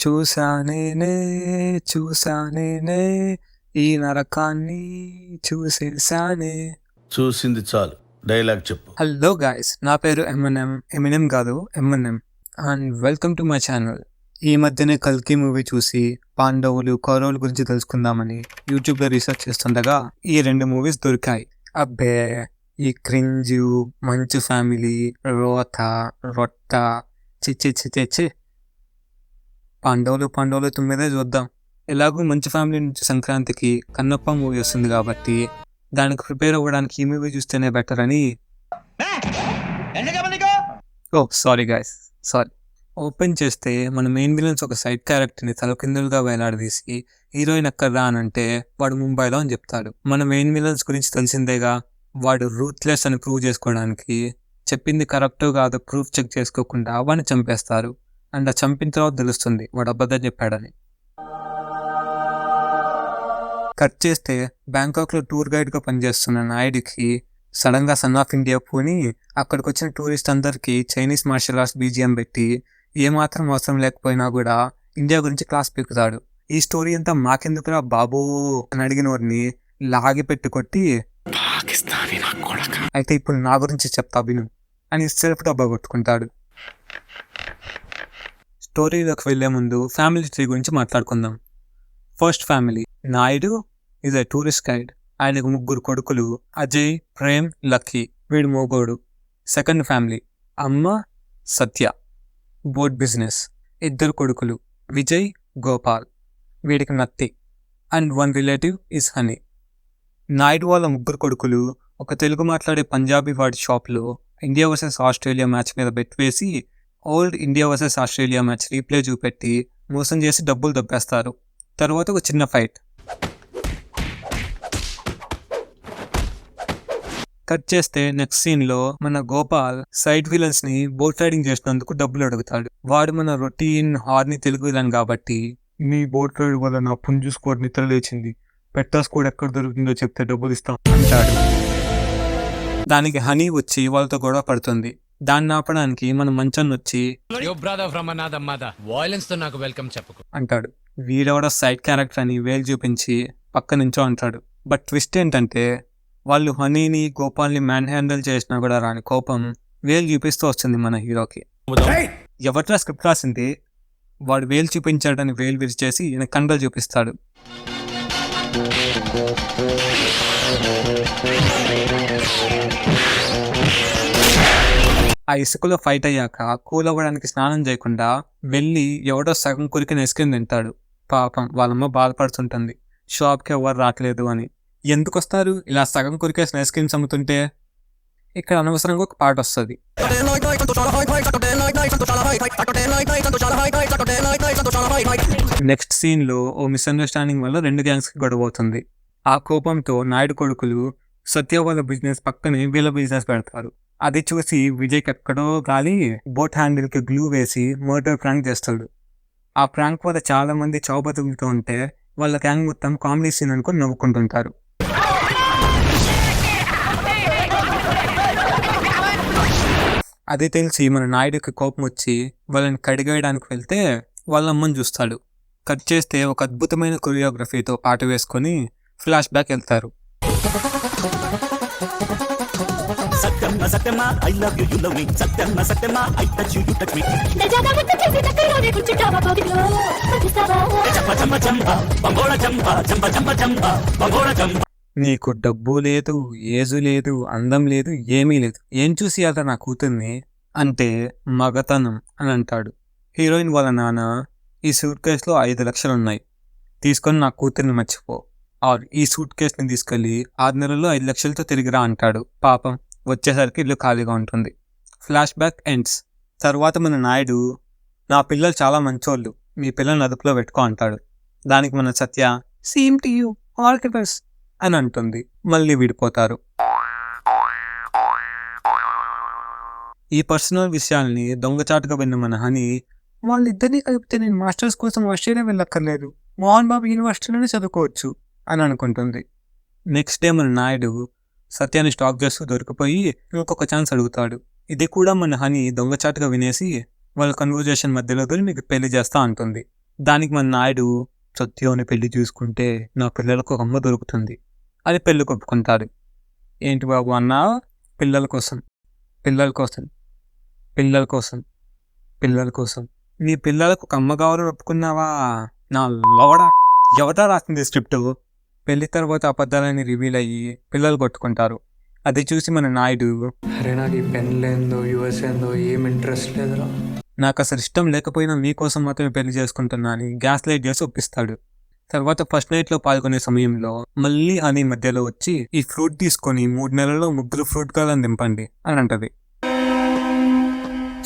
చూసానేనే చూసానేనే ఈ నరకాన్ని చూసేసానే. చూసింది చాలు, డైలాగ్ చెప్పు. హలో గాయస్, నా పేరు ఎమినెం కాదు M&M, and welcome to my channel. ఈ మధ్యనే కల్కి మూవీ చూసి పాండవులు కౌరవుల గురించి తెలుసుకుందామని యూట్యూబ్లో రీసెర్చ్ చేస్తుండగా ఈ 2 మూవీస్ దొరికాయి. అబ్బే, ఈ క్రింజు, మంచు ఫ్యామిలీ, రోత రొట్ట, చిచ్చి పాండవులు 9 చూద్దాం. ఎలాగో మంచి ఫ్యామిలీ నుంచి సంక్రాంతికి కన్నప్ప మూవీ వస్తుంది కాబట్టి దానికి ప్రిపేర్ అవ్వడానికి ఈ మూవీ చూస్తేనే బెటర్ అని. Sorry guys, sorry. ఓపెన్ చేస్తే మన మెయిన్ విలన్స్ ఒక సైడ్ క్యారెక్టర్ని తలకిందులుగా వేలాడదీసి హీరోయిన్ ఎక్కడ్రా అని అంటే వాడు ముంబైలో అని చెప్తాడు. మన మెయిన్ విలన్స్ గురించి తెలిసిందేగా, వాడు రూత్లెస్ అని ప్రూవ్ చేసుకోవడానికి చెప్పింది కరెక్ట్ కాదు ప్రూఫ్ చెక్ చేసుకోకుండా వాడిని చంపేస్తారు. అండ్ ఆ చంపిన తర్వాత తెలుస్తుంది వాడు అబద్ధం చెప్పాడని. కట్ చేస్తే బ్యాంకాక్లో టూర్ గైడ్గా పనిచేస్తున్న నాయుడికి సడన్గా సన్ ఆఫ్ ఇండియా పోని అక్కడికి వచ్చిన టూరిస్ట్ అందరికీ చైనీస్ మార్షల్ ఆర్ట్స్ బీజిఎం పెట్టి ఏమాత్రం అవసరం లేకపోయినా కూడా ఇండియా గురించి క్లాస్ పీకుతాడు. ఈ స్టోరీ అంతా మాకెందుకురా బాబు అని అడిగిన వాడిని లాగి పెట్టి కొట్టి, అయితే ఇప్పుడు నా గురించి చెప్తా విను అని సెల్ఫ్ డబ్బా కొట్టుకుంటాడు. స్టోరీలోకి వెళ్లే ముందు ఫ్యామిలీ ట్రీ గురించి మాట్లాడుకుందాం. First family, Naidu is a tourist guide. ఆయనకు 3 కొడుకులు, అజయ్, ప్రేమ్, లక్కీ. వీడు మోగోడు. సెకండ్ ఫ్యామిలీ, అమ్మ, సత్య, బోట్ బిజినెస్. 2 కొడుకులు, విజయ్, గోపాల్. వీడికి నత్తి. And 1 relative is honey. Naidu వాళ్ళ 3 కొడుకులు ఒక తెలుగు మాట్లాడే పంజాబీ వాడి షాప్లో ఇండియా వర్సెస్ ఆస్ట్రేలియా మ్యాచ్ మీద బెట్ వేసి old India versus Australia match replay చూపెట్టి మోసం చేసి డబ్బులు దప్పేస్తారు. తర్వాత ఒక చిన్న ఫైట్. కట్ చేస్తే నెక్స్ట్ సీన్లో మన గోపాల్ సైడ్ విలన్స్ ని బోట్ రైడింగ్ చేసినందుకు డబ్బులు అడుగుతాడు. వాడు మన రొటీన్ హార్ని తెలుగు విలన్ కాబట్టి, మీ బోట్ రైడ్ వల్ల నా పుంజు స్కోర్ నిద్ర లేచింది, పెట్టా స్కోర్ ఎక్కడ దొరుకుతుందో చెప్తే డబ్బులు ఇస్తాం అంటాడు. దానికి హనీ వచ్చి వాళ్ళతో గొడవ పడుతుంది. దాన్ని ఆపడానికి మన మంచన్ వచ్చి అంటాడు. వీడెవడో సైడ్ క్యారెక్టర్ అని వేలు చూపించి పక్క నుంచో అంటాడు. బట్ ట్విస్ట్ ఏంటంటే, వాళ్ళు హనీని గోపాల్ని మ్యాన్ హ్యాండిల్ చేసినా కూడా రాని కోపం వేలు చూపిస్తూ వస్తుంది మన హీరోకి. ఎవట్రా స్క్రిప్ట్ రాసింది, వాడు వేలు చూపించాడని వేలు విరిచేసి ఈయన కండలు చూపిస్తాడు. ఆ ఇసుకలో ఫైట్ అయ్యాక కూల్ అవ్వడానికి స్నానం చేయకుండా వెళ్ళి ఎవడో సగం కొరికిన ఐస్క్రీమ్ తింటాడు. పాపం వాళ్ళమ్మ బాధపడుతుంటుంది, షాప్కి ఎవరు రావట్లేదు అని. ఎందుకు వస్తారు ఇలా సగం కొరికేసిన ఐస్ క్రీమ్స్ అమ్ముతుంటే? ఇక్కడ అనవసరంగా ఒక పాట వస్తుంది. నెక్స్ట్ సీన్లో ఓ మిస్అండర్స్టాండింగ్ వల్ల 2 గ్యాంగ్స్కి గొడవ అవుతుంది. ఆ కోపంతో నాయుడు కొడుకులు సత్య వాళ్ళ బిజినెస్ పక్కనే వీళ్ళ బిజినెస్ పెడతారు. అది చూసి విజయ్కి ఎక్కడో గాలి బోట్ హ్యాండిల్కి గ్లూ వేసి మర్డర్ ప్రాంక్ చేస్తాడు. ఆ ప్రాంక్ వల్ల చాలా మంది చావు బతుకుతూ ఉంటే వాళ్ళ గ్యాంగ్ మొత్తం కామెడీ సీన్ అనుకుని నవ్వుకుంటుంటారు. అది తెలిసి మన నాయుడికి కోపం వచ్చి వాళ్ళని కడిగేయడానికి వెళ్తే వాళ్ళ అమ్మని చూస్తాడు. కట్ చేస్తే ఒక అద్భుతమైన కొరియోగ్రఫీతో పాట వేసుకొని ఫ్లాష్ బ్యాక్ వెళ్తారు. నీకు డబ్బు లేదు, ఏజు లేదు, అందం లేదు, ఏమీ లేదు, ఏం చూసి అదా నా కూతుర్ని అంటే మగతనం అని అంటాడు. హీరోయిన్ వాళ్ళ నాన్న, ఈ సూట్ కేసులో 5 లక్షలు ఉన్నాయి, తీసుకొని నా కూతుర్ని మర్చిపో, ఆర్ ఈ సూట్ కేసుని తీసుకెళ్ళి 6 నెలల్లో 5 లక్షలతో తిరిగిరా అంటాడు. పాపం వచ్చేసరికి ఇల్లు ఖాళీగా ఉంటుంది. Flash back ends. తర్వాత మన నాయుడు, నా పిల్లలు చాలా మంచోళ్ళు, మీ పిల్లల్ని అదుపులో పెట్టుకో అంటాడు. దానికి మన Satya, same to you, all the best అని అంటుంది. మళ్ళీ విడిపోతారు. ఈ పర్సనల్ విషయాల్ని దొంగచాటుగా విన్న మన హనీ, వాళ్ళిద్దరినీ కలిపితే నేను మాస్టర్స్ కోసం ఆస్ట్రేలియా వెళ్ళక్కర్లేదు, మోహన్ బాబు యూనివర్సిటీలోనే చదువుకోవచ్చు అని అనుకుంటుంది. నెక్స్ట్ డే మన నాయుడు సత్యాన్ని స్టాక్ చేస్తూ దొరికిపోయి ఇంకొక ఛాన్స్ అడుగుతాడు. ఇది కూడా మన హనీ దొంగచాటుగా వినేసి వాళ్ళ కన్వర్జేషన్ మధ్యలో మీకు పెళ్లి చేస్తా అంటుంది. దానికి మన నాయుడు సత్యంని పెళ్లి చూసుకుంటే నా పిల్లలకు ఒక అమ్మ దొరుకుతుంది అని పెళ్లి కొప్పుకుంటారు. ఏంటి బాబు అన్నా, పిల్లల కోసం పిల్లల కోసం పిల్లల కోసం పిల్లల కోసం నీ పిల్లలకు ఒక అమ్మ కావాలని ఒప్పుకున్నావా? నా లోడా ఎవడా రాసింది స్క్రిప్ట్? పెళ్లి తర్వాత అబద్ధాలని రివీల్ అయ్యి పిల్లలు కొట్టుకుంటారు. అది చూసి మన నాయుడు, అరే నాకు ఈ పెన్ లేదో యూఎస్ ఏందో ఏం ఇంట్రెస్ట్ లేదురా. నాకు అసలు ఇష్టం లేకపోయినా మీకోసం మాత్రమే పెళ్లి చేసుకుంటున్నా అని గ్యాస్ లైట్ చేసి ఒప్పిస్తాడు. తర్వాత ఫస్ట్ నైట్లో పాల్గొనే సమయంలో మళ్ళీ హనీ మధ్యలో వచ్చి ఈ ఫ్రూట్ తీసుకొని 3 నెలల్లో 3 ఫ్రూట్ కాలని దింపండి అని అంటది.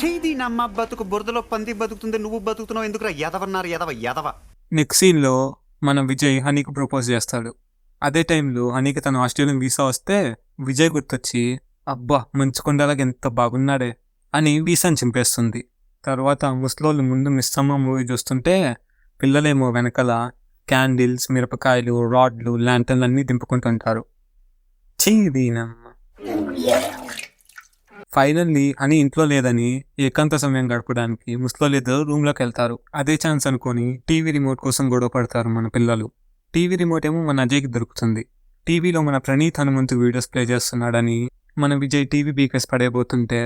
చేయి నమ్మ బతుకు బురదలో పంది బతుకుతుంది, నువ్వు బతుకుతున్నావు ఎందుకురా ఎదవన్నారు ఎదవ. నెక్స్ట్ సీన్లో మన విజయ్ హనీకి ప్రపోజ్ చేస్తాడు. అదే టైంలో హనీకి తన ఆస్ట్రేలియన్ వీసా వస్తే విజయ్ గుర్తొచ్చి అబ్బా మంచుకొండలాగా ఎంత బాగున్నాడే అని వీసాని చింపేస్తుంది. తర్వాత ముసలోళ్ళు ముందు మిస్సమ్మ మూవీ చూస్తుంటే పిల్లలేమో వెనకాల క్యాండిల్స్, మిరపకాయలు, రాడ్లు, ల్యాంటర్లు అన్నీ దింపుకుంటుంటారు. చీదీనమ్మ. ఫైనల్లీ హనీ ఇంట్లో లేదని ఏకాంత సమయం గడపడానికి ముసలోళ్ళిద్దరు రూమ్లోకి వెళ్తారు. అదే ఛాన్స్ అనుకొని టీవీ రిమోట్ కోసం గొడవ పడతారు మన పిల్లలు. టీవీ రిమోట్ ఏమో మన అజయ్కి దొరుకుతుంది. టీవీలో మన ప్రణీత్ హనుమంతు వీడియోస్ ప్లే చేస్తున్నాడని మన విజయ్ టీవీ బీకేస్ పడేయబోతుంటే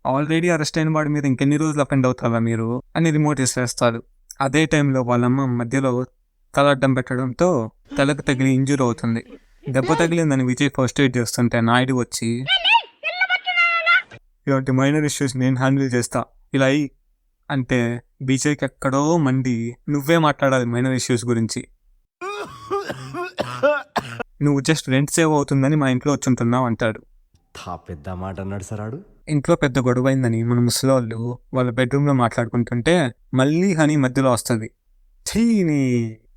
ఆల్రెడీ అరెస్ట్ అయిన వాడి మీద ఇంకెన్ని రోజులు అపెండ్ అవుతారా మీరు అని రిమోట్ ఇసేస్తాడు. అదే టైంలో వాళ్ళమ్మ మధ్యలో తలడ్డం పెట్టడంతో తలకు తగిలి ఇంజూర్ అవుతుంది. దెబ్బ తగిలిందని విజయ్ ఫస్ట్ ఎయిడ్ చేస్తుంటే నాయుడు వచ్చి ఇలాంటి మైనర్ ఇష్యూస్ నేను హ్యాండిల్ చేస్తా ఇలా అయ్యి అంటే విజయ్కి ఎక్కడో మండి నువ్వే మాట్లాడాలి మైనర్ ఇష్యూస్ గురించి, నువ్వు జస్ట్ రెంట్ సేవ్ అవుతుందని మా ఇంట్లో వచ్చుంటున్నావు అంటాడు. పెద్ద మాట అన్నాడు సార్ ఆడు. ఇంట్లో పెద్ద గొడవైందని మన ముసలోళ్ళు వాళ్ళ బెడ్రూమ్లో మాట్లాడుకుంటుంటే మళ్ళీ హనీ మధ్యలో వస్తుంది. చీని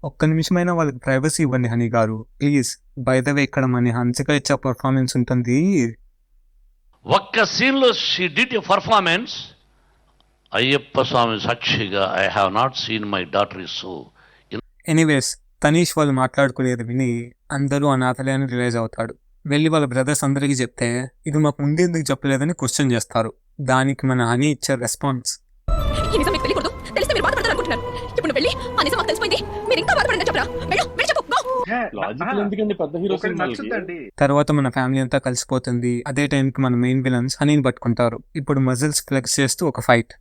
ఒక్క నిమిషమైనా వాళ్ళకి ప్రైవసీ ఇవ్వండి హనీ గారు ప్లీజ్. బై ద వే ఇక్కడ మన హన్సిక ఇచ్చే పర్ఫార్మెన్స్ ఉంటుంది. ఒక్క సీన్లో she did a performance. Ayyappa Swami సాక్షిగా I have not seen my daughter is so. Anyways Tanish వాళ్ళు మాట్లాడుకునేది విని అందరూ అనాథలే అని రిలైజ్ అవుతాడు. వెళ్ళి వాళ్ళ బ్రదర్స్ అందరికీ చెప్తే ఇది మాకు ముందు ఎందుకు చెప్పలేదని క్వశ్చన్ చేస్తారు. దానికి మన హనీ ఇచ్చే రెస్పాన్స్, తర్వాత మన ఫ్యామిలీ అంతా కలిసిపోతుంది. అదే టైంకి మన మెయిన్ విలన్స్ హనీని పట్టుకుంటారు. ఇప్పుడు మజిల్స్ ఫ్లెక్స్ చేస్తూ ఒక ఫైట్.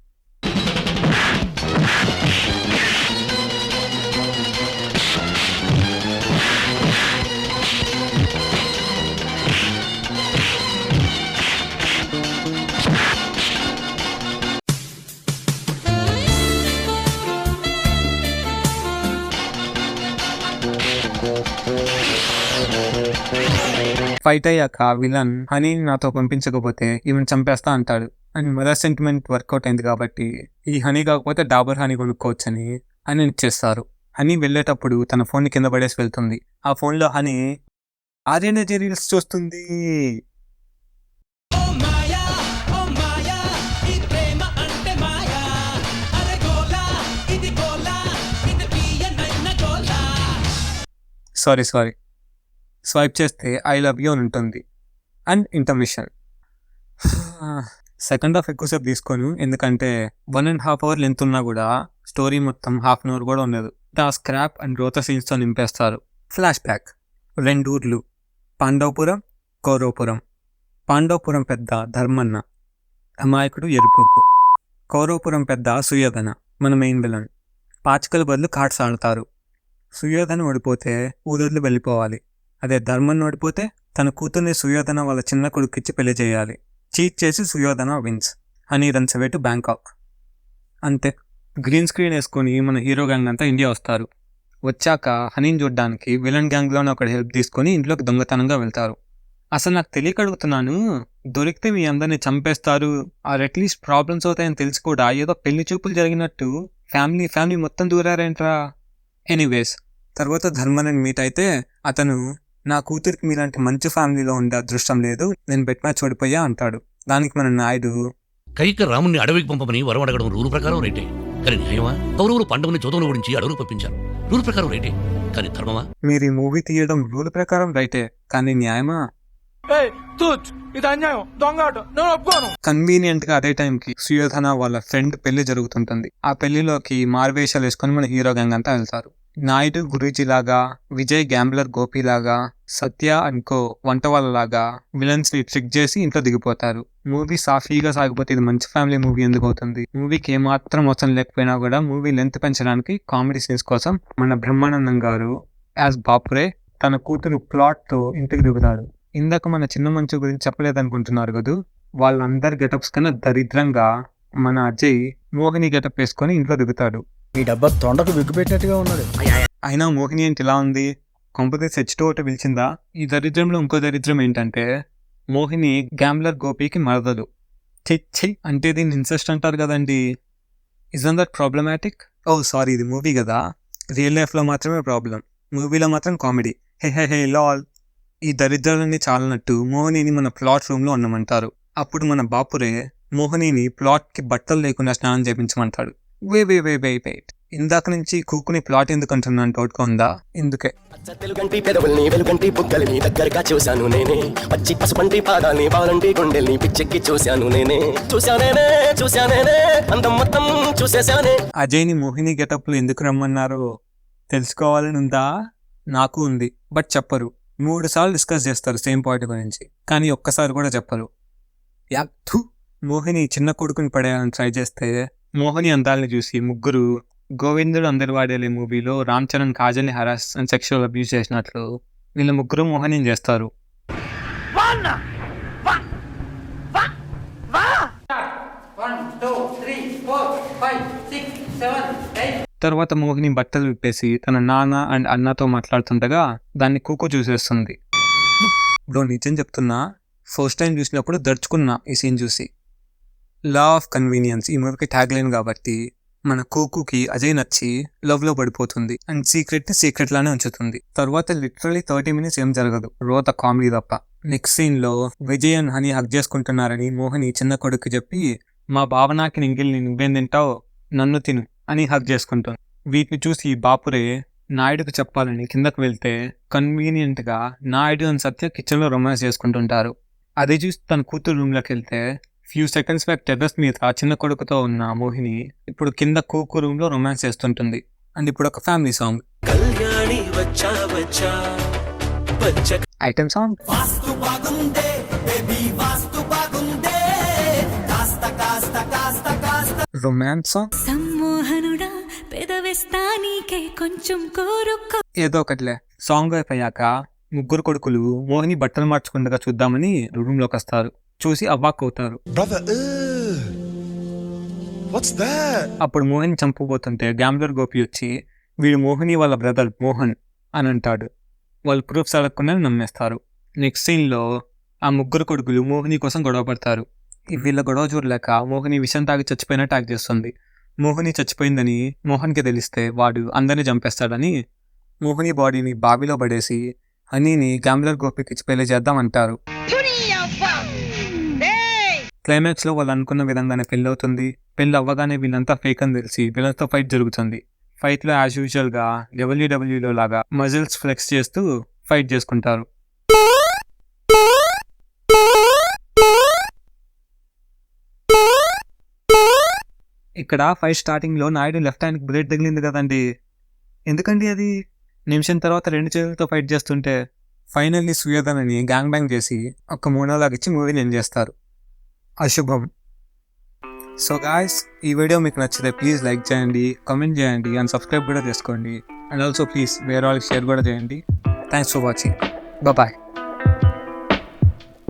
ఫైట్ అయ్యాక విలన్ హనీని నాతో పంపించకపోతే ఈవెన్ చంపేస్తా అంటాడు. అండ్ మదర్ సెంటిమెంట్ వర్కౌట్ అయింది కాబట్టి ఈ హనీ కాకపోతే డాబర్ హనీ కొనుక్కోవచ్చని హనీ ఇచ్చేస్తారు. హనీ వెళ్ళేటప్పుడు తన ఫోన్ కింద పడేసి వెళ్తుంది. ఆ ఫోన్లో హనీ ఆర్యనజీ రీల్స్ చూస్తుంది. సారీ స్వైప్ చేస్తే ఐ లవ్ యూ అని ఉంటుంది. And intermission. సెకండ్ హాఫ్ ఎక్కువసేపు తీసుకోను, ఎందుకంటే 1.5 hours లెంత్ ఉన్నా కూడా స్టోరీ మొత్తం 1/2 hour కూడా ఉండదు. ఆ స్క్రాప్ అండ్ రోత సీన్స్తో నింపేస్తారు. Flash back. 2 ఊర్లు, పాండవపురం, కౌరవపురం. పాండవపురం పెద్ద ధర్మన్న, అమాయకుడు ఎరుపుకు. కౌరవపురం పెద్ద సుయోధన, మన మెయిన్ విలన్. పాచికల బదులు కార్డ్స్ ఆడతారు. సుయోధన ఓడిపోతే ఊదర్లు వెళ్ళిపోవాలి. అదే ధర్మన్ ఓడిపోతే తన కూతుర్ని సుయోధన వాళ్ళ చిన్న కొడుకిచ్చి పెళ్లి చేయాలి. చీట్ చేసి Suyodhana wins. Honey runs away to Bangkok. అంతే. గ్రీన్ స్క్రీన్ వేసుకొని మన హీరో గ్యాంగ్ అంతా ఇండియా వస్తారు. వచ్చాక హనీని చూడ్డానికి విలన్ గ్యాంగ్లోనే ఒకటి హెల్ప్ తీసుకొని ఇంట్లోకి దొంగతనంగా వెళ్తారు. అసలు నాకు తెలియక అడుగుతున్నాను, దొరికితే మీ అందరినీ చంపేస్తారు ఆర్ అట్లీస్ట్ ప్రాబ్లమ్స్ అవుతాయని తెలిసి కూడా ఏదో పెళ్లి చూపులు జరిగినట్టు ఫ్యామిలీ మొత్తం దూరారేంట్రా. ఎనీవేస్ తర్వాత ధర్మని మీట్ అయితే అతను నా కూతురికి మీలాంటి మంచి ఫ్యామిలీలో ఉండే అదృష్టం లేదు, నేను బెట్ మ్యాచ్ ఓడిపోయా అంటాడు. దానికి మన నాయుడు కైక రాముని అడవికి పంపమని వరం అడగడం రూలు ప్రకారం రైటే, కానీ న్యాయమా? కౌరవులు పండవుని చోదవుని గురించి అడవులకు పంపించారు, రూలు ప్రకారం రైటే, కానీ ధర్మమా? మీరు ఈ మూవీ తీయడం రూల్ ప్రకారం రైటే, కానీ న్యాయమా? కన్వీనియంట్ గా అదే టైంకి సుయోధన వాళ్ళ ఫ్రెండ్ పెళ్లి జరుగుతుంటుంది. ఆ పెళ్లిలోకి మారువేషాలు వేసుకొని మన హీరో గ్యాంగ్ అంతా వెళ్తారు. నాయుడు గురూజీ లాగా, విజయ్ గ్యాంబ్లర్ గోపి లాగా, సత్య అనుకో వంట వాళ్ళలాగా విలన్స్ ని ట్రిక్ చేసి ఇంట్లో దిగిపోతారు. మూవీ సాఫీగా సాగిపోతే ఇది మంచి ఫ్యామిలీ మూవీ ఎందుకు అవుతుంది? మూవీకి ఏమాత్రం అవసరం లేకపోయినా కూడా మూవీ లెంత్ పెంచడానికి కామెడీ సీన్స్ కోసం మన బ్రహ్మానందం గారు యాజ్ బాపురే తన కూతురు ప్లాట్ తో ఇంటికి దిగుతాడు. ఇందాక మన చిన్న మంచు గురించి చెప్పలేదనుకుంటున్నారు కదా, వాళ్ళందరి గెటప్స్ కన్నా దరిద్రంగా మన అజయ్ మోహిని గెటప్ వేసుకొని ఇంట్లో దిగుతాడు. ఈ డబ్బా తొండకు విగ్గు పెట్టినట్టుగా ఉన్నాడు. అయినా మోహిని ఏంటి ఇలా ఉంది? కొంపతే సెచ్తో ఒకటి పిలిచిందా? ఈ దరిద్రంలో ఇంకో దరిద్రం ఏంటంటే మోహిని గ్యాంబ్లర్ గోపికి మరదలు. చెచ్చి అంటే దీన్ని ఇన్సెస్ట్ అంటారు కదండి. Isn't that problematic? Oh sorry, ఇది మూవీ కదా, రియల్ లైఫ్లో మాత్రమే ప్రాబ్లం, మూవీలో మాత్రం కామెడీ. హే హే హే లాల్. ఈ దరిద్రాలన్నీ చాలనట్టు మోహినిని మన ప్లాట్ రూమ్ లో ఉండమంటారు. అప్పుడు మన బాపురే మోహినిని ప్లాట్ కి బట్టలు లేకుండా స్నానం చేయించమంటాడు. వెయిట్, ఇందాక నుంచి కూకుని ప్లాట్ ఎందుకు అంటున్నాను డౌట్గా ఉందా? ఇందుకే. తెలుగంటి పెదవుల్ని వెలుగంటి బుగ్గల్ని దగ్గరగా చూశాను నేనే, పచ్చి పసుపంటి పాదాల్ని బాలంటి గుండెల్ని పిచ్చెక్కి చూశాను నేనే, చూశానే అందం మొత్తం చూసేశానే. అజయ్ని మోహిని గెటప్లు ఎందుకు రమ్మన్నారో తెలుసుకోవాలని ఉందా? నాకు ఉంది, బట్ చెప్పరు. 3 సార్లు డిస్కస్ చేస్తారు సేమ్ పాయింట్ గురించి, కానీ ఒక్కసారి కూడా చెప్పరు. మోహిని చిన్న కొడుకుని పడేయాలని ట్రై చేస్తే మోహిని అందాలని చూసి ముగ్గురు గోవిందుడు అందరి వాడేలే మూవీలో రామ్ చరణ్ కాజల్ని హరాస్ అండ్ సెక్షువల్ అబ్యూస్ చేసినట్లు వీళ్ళ ముగ్గురు మోహిని చేస్తారు. తర్వాత మోహిని బట్టలు విప్పేసి తన నాన్న అండ్ అన్నతో మాట్లాడుతుండగా దాన్ని కూకో చూసేస్తుంది. ఇప్పుడు నిజం చెప్తున్నా, ఫస్ట్ టైం చూసినప్పుడు దర్చుకున్నా ఈ సీన్ చూసి. లా ఆఫ్ కన్వీనియన్స్ ఈ మూవీకి ట్యాగ్ లైన్ కాబట్టి మన కూకుకి అజయ్ నచ్చి లవ్ లో పడిపోతుంది అండ్ సీక్రెట్ లానే ఉంచుతుంది. తర్వాత లిటరలీ 30 minutes ఏం జరగదు, రోత కామెడీ తప్ప. నెక్స్ట్ సీన్ లో విజయ్ అండ్ హనీ హగ్ చేసుకుంటున్నారని మోహిని చిన్న కొడుకు చెప్పి, మా భావనాకి నింగిల్ని నువ్వేం తింటావు, నన్ను తిను అని హగ్ చేసుకుంటుంది. వీటిని చూసి బాపురే నాయుడుకు చెప్పాలని కిందకు వెళ్తే కన్వీనియంట్ గా నాయుడు అండ్ సత్య కిచెన్ లో రొమాన్స్ చేసుకుంటుంటారు. అదే చూసి తన కూతురు రూమ్ లోకి వెళ్తే ఫ్యూ సెకండ్స్ బ్యాక్ టెర్రస్ మీద చిన్న కొడుకుతో ఉన్న మోహిని ఇప్పుడు కింద కూకు రూమ్ లో రొమాన్స్ చేస్తుంటుంది. అండ్ ఇప్పుడు ఒక family song, item song, romance song, ఏదో ఒకటిలే. సాంగ్ అయిపోయాక ముగ్గురు కొడుకులు మోహిని బట్టలు మార్చుకుండగా చూద్దామని రూమ్ లోకి వస్తారు. చూసి అవాక్ అవుతారు. అప్పుడు మోహిని చంపబోతుంటే గ్యాంబ్లర్ గోపి వచ్చి వీడు మోహిని వాళ్ళ బ్రదర్ మోహన్ అని అంటాడు. వాళ్ళు ప్రూఫ్స్ అడగకుండా నమ్మేస్తారు. నెక్స్ట్ సీన్ లో ఆ ముగ్గురు కొడుకులు మోహిని కోసం గొడవ పడతారు. వీళ్ళ గొడవ చూడలేక మోహిని విషం తాగి చచ్చిపోయినట్టు యాక్ట్ చేస్తుంది. మోహిని చచ్చిపోయిందని మోహన్కి తెలిస్తే వాడు అందరినీ చంపేస్తాడని మోహిని బాడీని బావిలో పడేసి హనీని గ్యాంబ్లర్ గోపికి ఇచ్చి పెళ్లి చేద్దామంటారు. క్లైమాక్స్ లో వాళ్ళు అనుకున్న విధంగానే పెళ్లి అవుతుంది. పెళ్లి అవ్వగానే వీళ్ళంతా ఫేక్ అని తెలిసి వీళ్ళతో ఫైట్ జరుగుతుంది. ఫైట్ లో యాజ్ యూజువల్ గా WWE లాగా మజిల్స్ ఫ్లెక్స్ చేస్తూ ఫైట్ చేసుకుంటారు. ఇక్కడ ఫైట్ స్టార్టింగ్ లో నాయుడు లెఫ్ట్ హ్యాండ్ బుల్లెట్ తగిలింది కదండి. ఎందుకండి అది? నిమిషం తర్వాత 2 చేతులతో ఫైట్ చేస్తుంటే ఫైనల్లీ సుయోధనని గ్యాంగ్ బ్యాంగ్ చేసి ఒక మోనోలాగ్ ఇచ్చి మూవీని ఎండ్ చేస్తారు. అశుభం. సో గాయ్స్, ఈ వీడియో మీకు నచ్చితే ప్లీజ్ లైక్ చేయండి, కామెంట్ చేయండి అండ్ సబ్స్క్రైబ్ కూడా చేసుకోండి. అండ్ ఆల్సో ప్లీజ్ వేరే వాళ్ళకి షేర్ కూడా చేయండి. Thanks for watching. బాయ్.